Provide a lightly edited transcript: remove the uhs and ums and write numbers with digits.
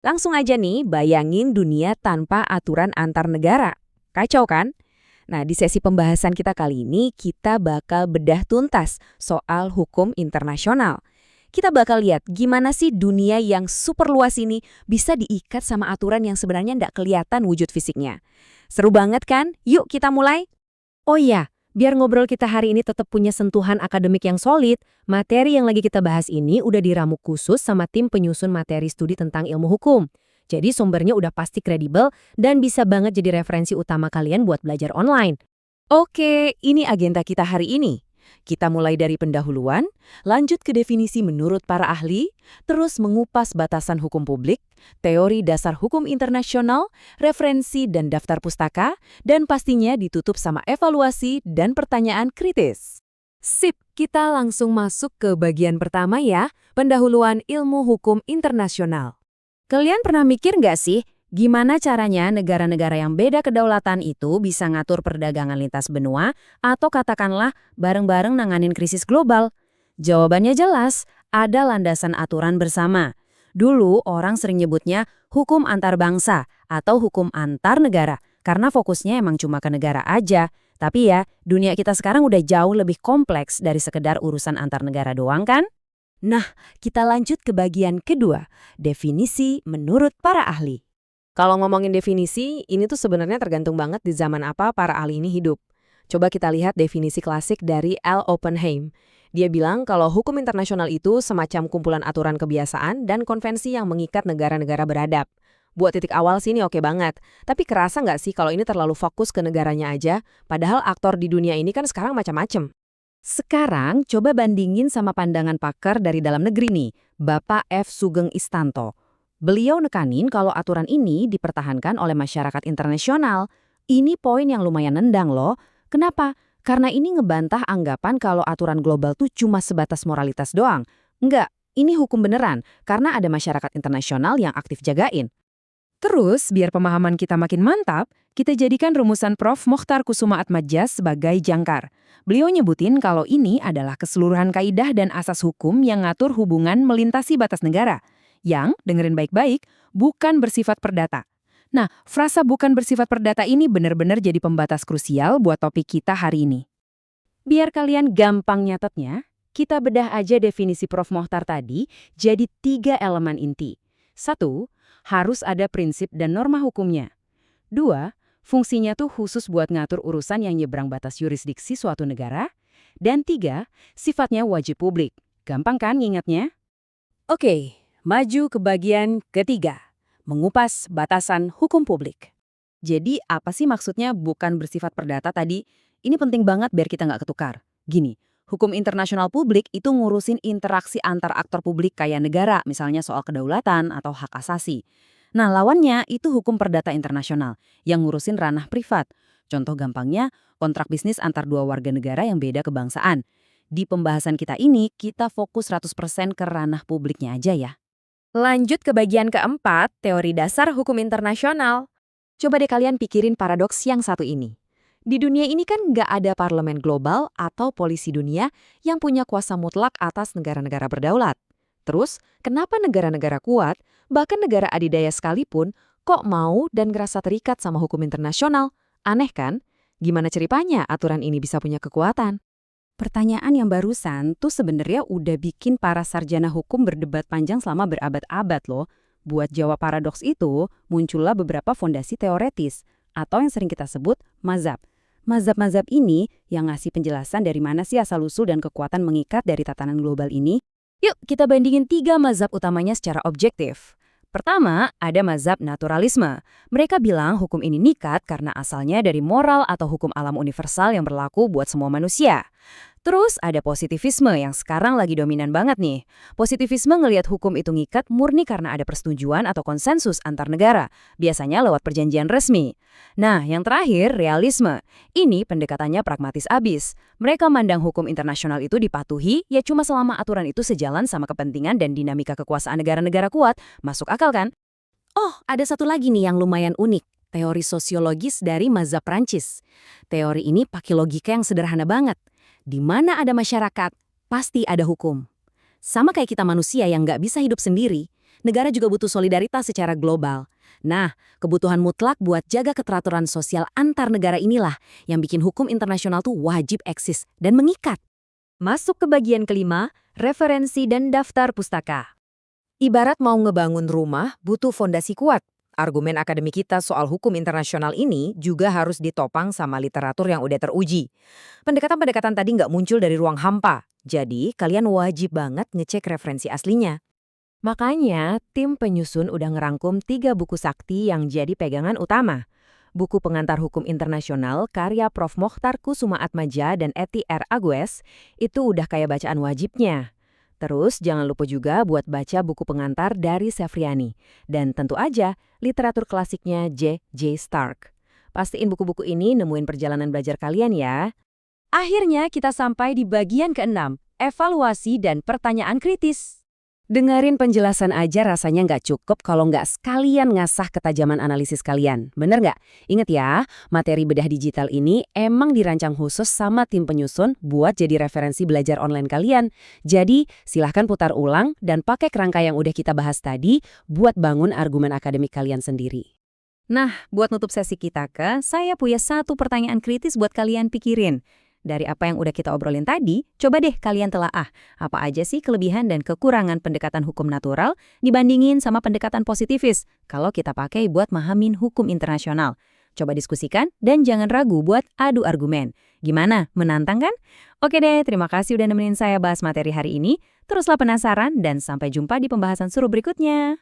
Langsung aja nih, bayangin dunia tanpa aturan antar negara. Kacau kan? Nah, di sesi pembahasan kita kali ini, kita bakal bedah tuntas soal hukum internasional. Kita bakal lihat gimana sih dunia yang super luas ini bisa diikat sama aturan yang sebenarnya nggak kelihatan wujud fisiknya. Seru banget kan? Yuk kita mulai. Oh iya, biar ngobrol kita hari ini tetap punya sentuhan akademik yang solid, materi yang lagi kita bahas ini udah diramu khusus sama tim penyusun materi studi tentang ilmu hukum. Jadi sumbernya udah pasti kredibel dan bisa banget jadi referensi utama kalian buat belajar online. Oke, ini agenda kita hari ini. Kita mulai dari pendahuluan, lanjut ke definisi menurut para ahli, terus mengupas batasan hukum publik, teori dasar hukum internasional, referensi dan daftar pustaka, dan pastinya ditutup sama evaluasi dan pertanyaan kritis. Sip, kita langsung masuk ke bagian pertama ya, pendahuluan ilmu hukum internasional. Kalian pernah mikir nggak sih, gimana caranya negara-negara yang beda kedaulatan itu bisa ngatur perdagangan lintas benua atau katakanlah bareng-bareng nanganin krisis global? Jawabannya jelas, ada landasan aturan bersama. Dulu orang sering nyebutnya hukum antar bangsa atau hukum antar negara karena fokusnya emang cuma ke negara aja. Tapi ya, dunia kita sekarang udah jauh lebih kompleks dari sekedar urusan antar negara doang kan? Nah, kita lanjut ke bagian kedua, definisi menurut para ahli. Kalau ngomongin definisi, ini tuh sebenarnya tergantung banget di zaman apa para ahli ini hidup. Coba kita lihat definisi klasik dari L. Oppenheim. Dia bilang kalau hukum internasional itu semacam kumpulan aturan kebiasaan dan konvensi yang mengikat negara-negara beradab. Buat titik awal sih ini oke banget, tapi kerasa nggak sih kalau ini terlalu fokus ke negaranya aja, padahal aktor di dunia ini kan sekarang macam-macam. Sekarang coba bandingin sama pandangan pakar dari dalam negeri nih, Bapak F. Sugeng Istanto. Beliau nekanin kalau aturan ini dipertahankan oleh masyarakat internasional. Ini poin yang lumayan nendang loh. Kenapa? Karena ini ngebantah anggapan kalau aturan global tuh cuma sebatas moralitas doang. Enggak, ini hukum beneran, karena ada masyarakat internasional yang aktif jagain. Terus, biar pemahaman kita makin mantap, kita jadikan rumusan Prof. Mokhtar Kusuma Atmadjas sebagai jangkar. Beliau nyebutin kalau ini adalah keseluruhan kaidah dan asas hukum yang ngatur hubungan melintasi batas negara, yang, dengerin baik-baik, bukan bersifat perdata. Nah, frasa bukan bersifat perdata ini benar-benar jadi pembatas krusial buat topik kita hari ini. Biar kalian gampang nyatetnya, kita bedah aja definisi Prof. Mokhtar tadi jadi 3 elemen inti. 1. Harus ada prinsip dan norma hukumnya. 2. Fungsinya tuh khusus buat ngatur urusan yang nyebrang batas yurisdiksi suatu negara. Dan 3. Sifatnya wajib publik. Gampang kan ngingatnya? Oke, maju ke bagian ketiga, mengupas batasan hukum publik. Jadi apa sih maksudnya bukan bersifat perdata tadi? Ini penting banget biar kita nggak ketukar. Gini, hukum internasional publik itu ngurusin interaksi antar aktor publik kayak negara, misalnya soal kedaulatan atau hak asasi. Nah, lawannya itu hukum perdata internasional yang ngurusin ranah privat. Contoh gampangnya, kontrak bisnis antar dua warga negara yang beda kebangsaan. Di pembahasan kita ini, kita fokus 100% ke ranah publiknya aja ya. Lanjut ke bagian keempat, teori dasar hukum internasional. Coba deh kalian pikirin paradoks yang satu ini. Di dunia ini kan nggak ada parlemen global atau polisi dunia yang punya kuasa mutlak atas negara-negara berdaulat. Terus, kenapa negara-negara kuat, bahkan negara adidaya sekalipun, kok mau dan ngerasa terikat sama hukum internasional? Aneh kan? Gimana ceritanya aturan ini bisa punya kekuatan? Pertanyaan yang barusan tuh sebenarnya udah bikin para sarjana hukum berdebat panjang selama berabad-abad loh. Buat jawab paradoks itu, muncullah beberapa fondasi teoretis, atau yang sering kita sebut mazhab. Mazhab-mazhab ini yang ngasih penjelasan dari mana sih asal-usul dan kekuatan mengikat dari tatanan global ini. Yuk, kita bandingin 3 mazhab utamanya secara objektif. Pertama, ada mazhab naturalisme. Mereka bilang hukum ini nikat karena asalnya dari moral atau hukum alam universal yang berlaku buat semua manusia. Terus ada positivisme yang sekarang lagi dominan banget nih. Positivisme ngelihat hukum itu ngikat murni karena ada persetujuan atau konsensus antar negara, biasanya lewat perjanjian resmi. Nah, yang terakhir, realisme. Ini pendekatannya pragmatis abis. Mereka mandang hukum internasional itu dipatuhi, ya cuma selama aturan itu sejalan sama kepentingan dan dinamika kekuasaan negara-negara kuat. Masuk akal kan? Oh, ada satu lagi nih yang lumayan unik. Teori sosiologis dari mazhab Prancis. Teori ini pakai logika yang sederhana banget. Di mana ada masyarakat, pasti ada hukum. Sama kayak kita manusia yang nggak bisa hidup sendiri, negara juga butuh solidaritas secara global. Nah, kebutuhan mutlak buat jaga keteraturan sosial antar negara inilah yang bikin hukum internasional tuh wajib eksis dan mengikat. Masuk ke bagian kelima, referensi dan daftar pustaka. Ibarat mau ngebangun rumah, butuh fondasi kuat. Argumen akademik kita soal hukum internasional ini juga harus ditopang sama literatur yang udah teruji. Pendekatan-pendekatan tadi nggak muncul dari ruang hampa, jadi kalian wajib banget ngecek referensi aslinya. Makanya, tim penyusun udah ngerangkum 3 buku sakti yang jadi pegangan utama. Buku Pengantar Hukum Internasional karya Prof. Mokhtar Kusumaatmadja dan Eti R. Agues itu udah kayak bacaan wajibnya. Terus jangan lupa juga buat baca buku pengantar dari Sefriani. Dan tentu aja literatur klasiknya J.J. Stark. Pastiin buku-buku ini nemuin perjalanan belajar kalian ya. Akhirnya kita sampai di bagian ke-6, evaluasi dan pertanyaan kritis. Dengerin penjelasan aja rasanya nggak cukup kalau nggak sekalian ngasah ketajaman analisis kalian. Bener nggak? Ingat ya, materi bedah digital ini emang dirancang khusus sama tim penyusun buat jadi referensi belajar online kalian. Jadi, silahkan putar ulang dan pakai kerangka yang udah kita bahas tadi buat bangun argumen akademik kalian sendiri. Nah, buat nutup sesi kita saya punya satu pertanyaan kritis buat kalian pikirin. Dari apa yang udah kita obrolin tadi, coba deh kalian telaah. Apa aja sih kelebihan dan kekurangan pendekatan hukum natural dibandingin sama pendekatan positifis kalau kita pakai buat mahamin hukum internasional. Coba diskusikan dan jangan ragu buat adu argumen. Gimana? Menantang kan? Oke deh, terima kasih udah nemenin saya bahas materi hari ini. Teruslah penasaran dan sampai jumpa di pembahasan seru berikutnya.